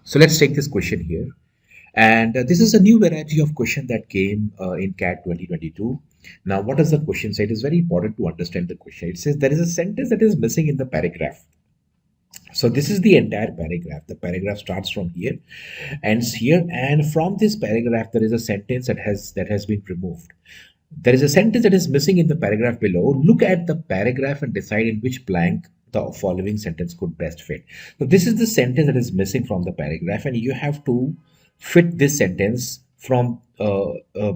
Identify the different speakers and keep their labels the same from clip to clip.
Speaker 1: So let's take this question here. And this is a new variety of question that came in CAT 2022. Now, what does the question say? It is very important to understand the question. It says there is a sentence that is missing in the paragraph. So this is the entire paragraph. The paragraph starts from here, ends here, and from this paragraph there is a sentence that has been removed. There is a sentence that is missing in the paragraph below. Look at the paragraph and decide in which blank the following sentence could best fit. So this is the sentence that is missing from the paragraph, and you have to fit this sentence from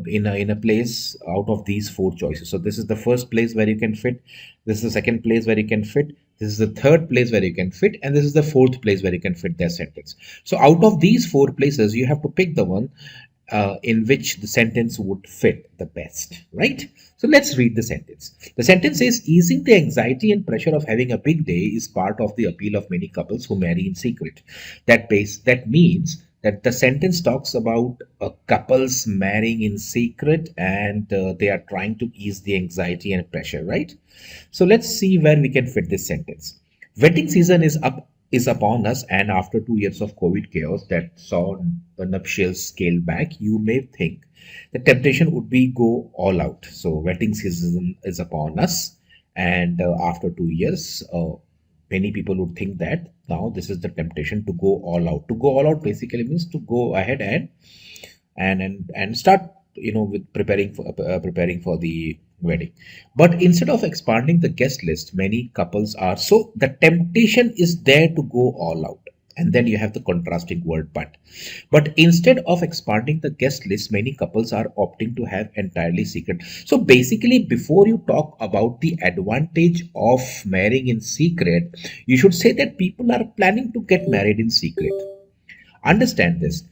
Speaker 1: in a place out of these four choices. So this is the first place where you can fit. This is the second place where you can fit. This is the third place where you can fit, and this is the fourth place where you can fit that sentence. So out of these four places, you have to pick the one in which the sentence would fit the best, right? So let's read the sentence. The sentence says, easing the anxiety and pressure of having a big day is part of the appeal of many couples who marry in secret. That means that the sentence talks about couples marrying in secret, and they are trying to ease the anxiety and pressure, right? So let's see where we can fit this sentence. Wedding season is upon us, and after 2 years of COVID chaos that saw the nuptials scale back, you may think the temptation would be go all out. So wedding season is upon us, and after 2 years, many people would think that now this is the temptation to go all out. To go all out basically means to go ahead and start, with preparing for the wedding. But instead of expanding the guest list, many couples are, so the temptation is there to go all out. And then you have the contrasting word but instead of expanding the guest list, many couples are opting to have entirely secret. So basically, before you talk about the advantage of marrying in secret, you should say that people are planning to get married in secret. Understand this.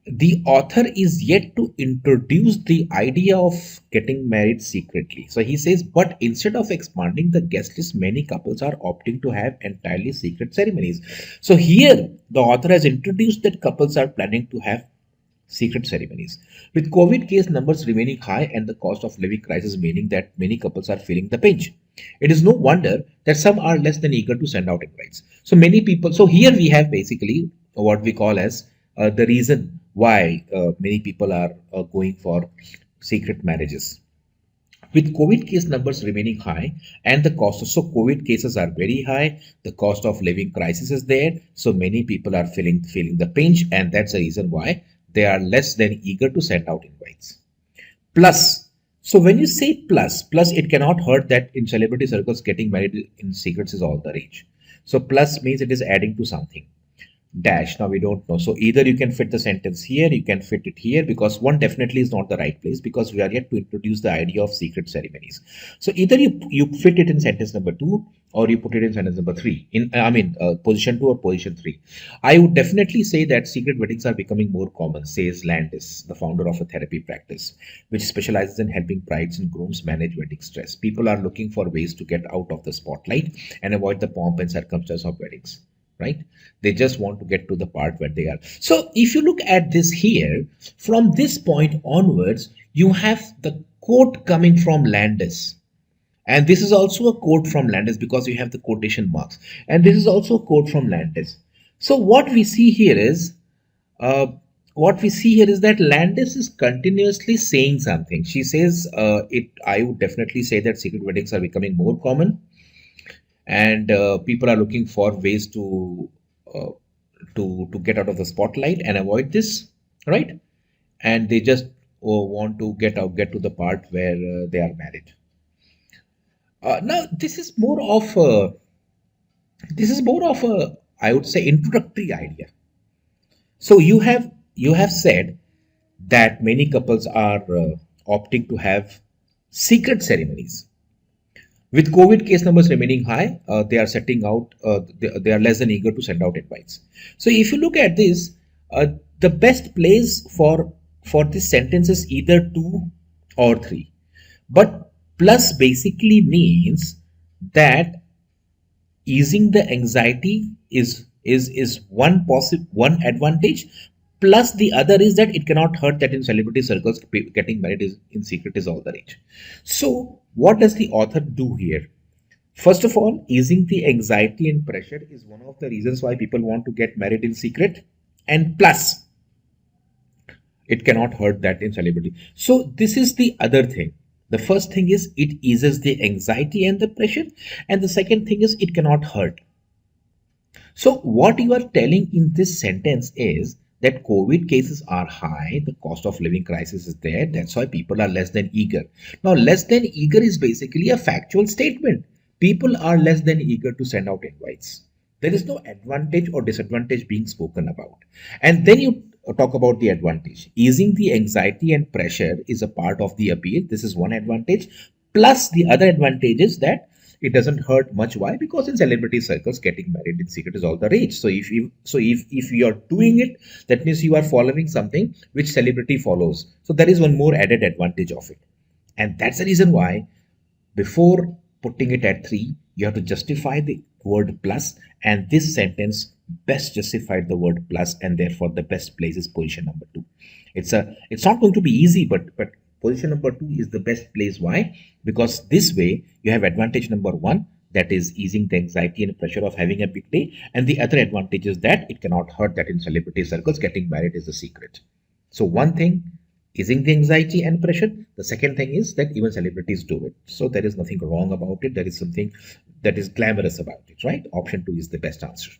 Speaker 1: The author is yet to introduce the idea of getting married secretly. So he says, but instead of expanding the guest list, many couples are opting to have entirely secret ceremonies. So here, the author has introduced that couples are planning to have secret ceremonies. With COVID case numbers remaining high and the cost of living crisis meaning that many couples are feeling the pinch, it is no wonder that some are less than eager to send out invites. So many people, so here we have basically what we call as the reason why many people are going for secret marriages. With COVID case numbers remaining high and the cost of, so COVID cases are very high, the cost of living crisis is there, so many people are feeling the pinch, and that's the reason why they are less than eager to send out invites. Plus, so when you say plus, it cannot hurt that in celebrity circles getting married in secrets is all the rage. So plus means it is adding to something. Dash, now we don't know. So either you can fit the sentence here, you can fit it here, because one definitely is not the right place, because we are yet to introduce the idea of secret ceremonies. So either you fit it in sentence number 2, or you put it in sentence number 3, in position 2 or position 3. I would definitely say that secret weddings are becoming more common, says Landis, the founder of a therapy practice which specializes in helping brides and grooms manage wedding stress. People are looking for ways to get out of the spotlight and avoid the pomp and circumstance of weddings, right? They just want to get to the part where they are. So if you look at this here, from this point onwards, you have the quote coming from Landis. And this is also a quote from Landis because you have the quotation marks. And this is also a quote from Landis. So what we see here is that Landis is continuously saying something. She says, I would definitely say that secret weddings are becoming more common, and people are looking for ways to get out of the spotlight and avoid this, right? And they just want to get to the part where they are married. Now this is more of a, I would say, introductory idea. So you have said that many couples are opting to have secret ceremonies. With COVID case numbers remaining high, they are setting out, they are less than eager to send out invites. So if you look at this, the best place for this sentence is either 2 or 3. But plus basically means that easing the anxiety is one advantage. Plus the other is that it cannot hurt that in celebrity circles getting married in secret is all the rage. So what does the author do here? First of all, easing the anxiety and pressure is one of the reasons why people want to get married in secret. and plus it cannot hurt that in celebrity. So this is the other thing. The first thing is it eases the anxiety and the pressure, and the second thing is it cannot hurt. So what you are telling in this sentence is that COVID cases are high, the cost of living crisis is there, that's why people are less than eager. Now, less than eager is basically a factual statement. People are less than eager to send out invites. There is no advantage or disadvantage being spoken about. And then you talk about the advantage. Easing the anxiety and pressure is a part of the appeal. This is one advantage. Plus, the other advantage is that it doesn't hurt much. Why? Because in celebrity circles, getting married in secret is all the rage. So if you're doing it, that means you are following something which celebrity follows. So there is one more added advantage of it, and that's the reason why before putting it at 3, you have to justify the word plus, and this sentence best justified the word plus, and therefore the best place is position number 2. It's not going to be easy, but position number 2 is the best place. Why? Because this way you have advantage number 1, that is easing the anxiety and pressure of having a big day, and the other advantage is that it cannot hurt that in celebrity circles getting married is a secret. So one thing, easing the anxiety and pressure. The second thing is that even celebrities do it. So there is nothing wrong about it. There is something that is glamorous about it, right? Option 2 is the best answer.